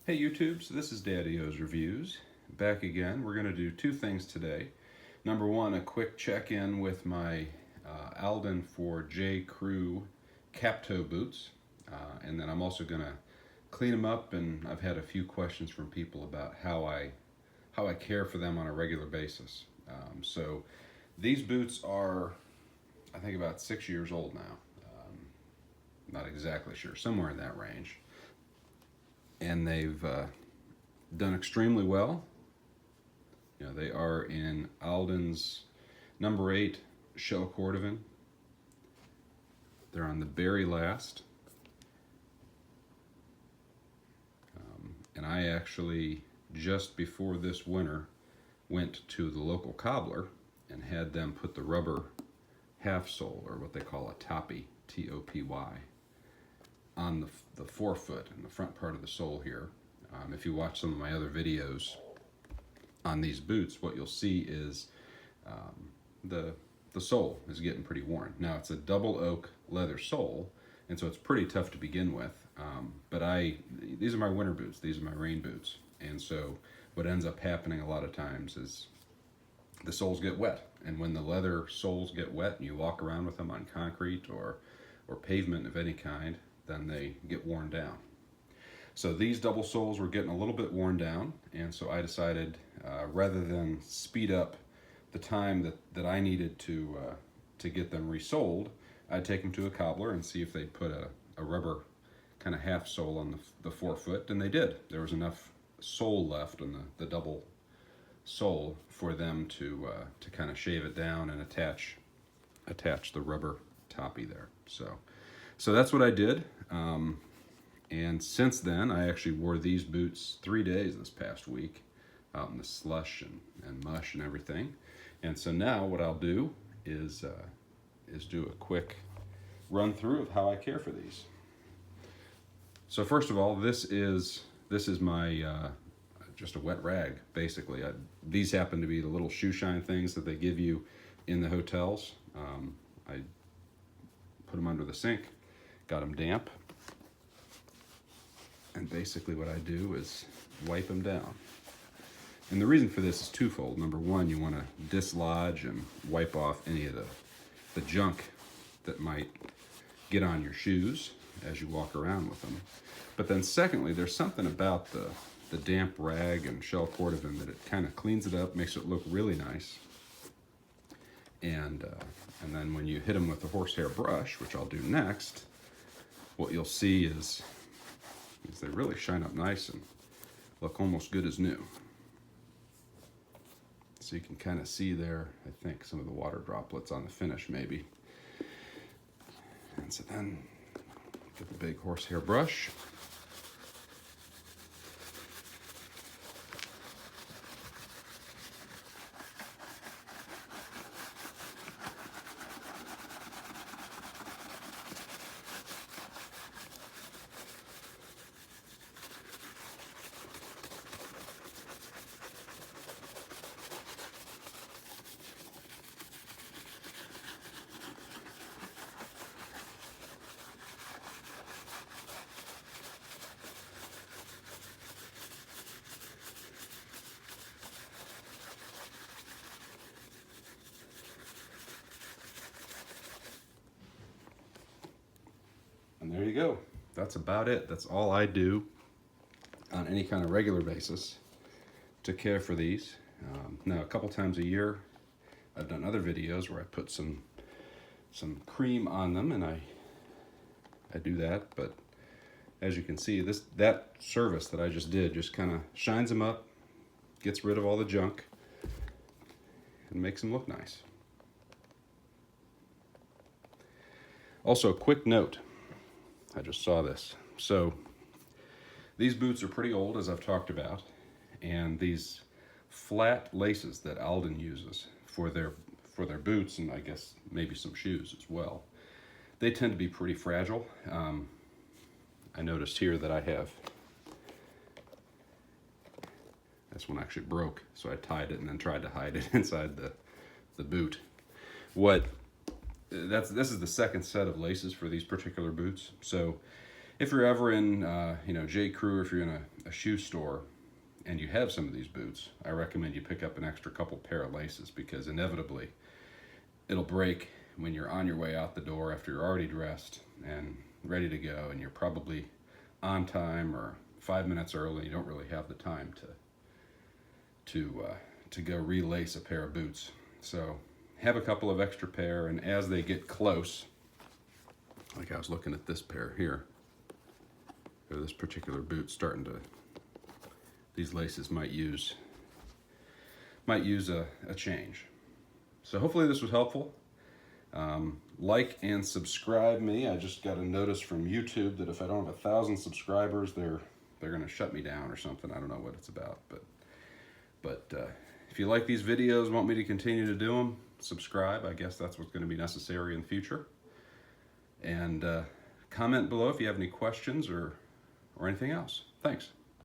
Hey YouTube, so this is Daddy O's Reviews. Back again. We're going to do two things today. Number one, a quick check-in with my Alden for J.Crew cap-toe boots. And then I'm also going to clean them up, and I've had a few questions from people about how I care for them on a regular basis. So these boots are, I think, about 6 years old now. Not exactly sure, somewhere in that range. And they've done extremely well. You know, they are in Alden's number 8 shell cordovan. They're on the very last. And I actually, just before this winter, went to the local cobbler and had them put the rubber half sole, or what they call a toppy, T-O-P-Y, on the forefoot and the front part of the sole here. If you watch some of my other videos on these boots, what you'll see is the sole is getting pretty worn. Now, it's a double oak leather sole, and so it's pretty tough to begin with. But these are my winter boots, these are my rain boots, and so what ends up happening a lot of times is the soles get wet, and when the leather soles get wet and you walk around with them on concrete or pavement of any kind, then they get worn down. So these double soles were getting a little bit worn down, and so I decided rather than speed up the time that I needed to get them resoled, I'd take them to a cobbler and see if they'd put a rubber kind of half sole on the forefoot, and they did. There was enough sole left on the double sole for them to kind of shave it down and attach the rubber toppy there. So that's what I did. And since then, I actually wore these boots 3 days this past week out in the slush and mush and everything. And so now what I'll do is do a quick run through of how I care for these. So first of all, this is my just a wet rag, basically. These happen to be the little shoe shine things that they give you in the hotels. I put them under the sink, got them damp, and basically what I do is wipe them down. And the reason for this is twofold. Number one, you want to dislodge and wipe off any of the junk that might get on your shoes as you walk around with them. But then secondly, there's something about the damp rag and shell cordovan that it kind of cleans it up, makes it look really nice. And then when you hit them with the horsehair brush, which I'll do next, what you'll see is they really shine up nice and look almost good as new. So you can kind of see there, I think, some of the water droplets on the finish maybe. And so then get the big horsehair brush. And there you go. That's about it. That's all I do on any kind of regular basis to care for these. Now, a couple times a year, I've done other videos where I put some cream on them, and I do that. But as you can see, that service that I just did just kind of shines them up, gets rid of all the junk, and makes them look nice. Also, a quick note. I just saw this. So these boots are pretty old, as I've talked about, and these flat laces that Alden uses for their boots, and I guess maybe some shoes as well, they tend to be pretty fragile. I noticed here that I have, this one actually broke, so I tied it and then tried to hide it inside the boot. This is the second set of laces for these particular boots. So if you're ever in, J.Crew, if you're in a shoe store and you have some of these boots, I recommend you pick up an extra couple pair of laces, because inevitably it'll break when you're on your way out the door after you're already dressed and ready to go, and you're probably on time or 5 minutes early. You don't really have the time to go relace a pair of boots. So have a couple of extra pair, and as they get close, like I was looking at this pair here, or this particular boot starting to, these laces might use a change. So hopefully this was helpful. Like and subscribe me. I just got a notice from YouTube that if I don't have 1,000 subscribers, they're going to shut me down or something. I don't know what it's about, but if you like these videos, want me to continue to do them, subscribe. I guess that's what's going to be necessary in the future. And comment below if you have any questions or anything else. Thanks.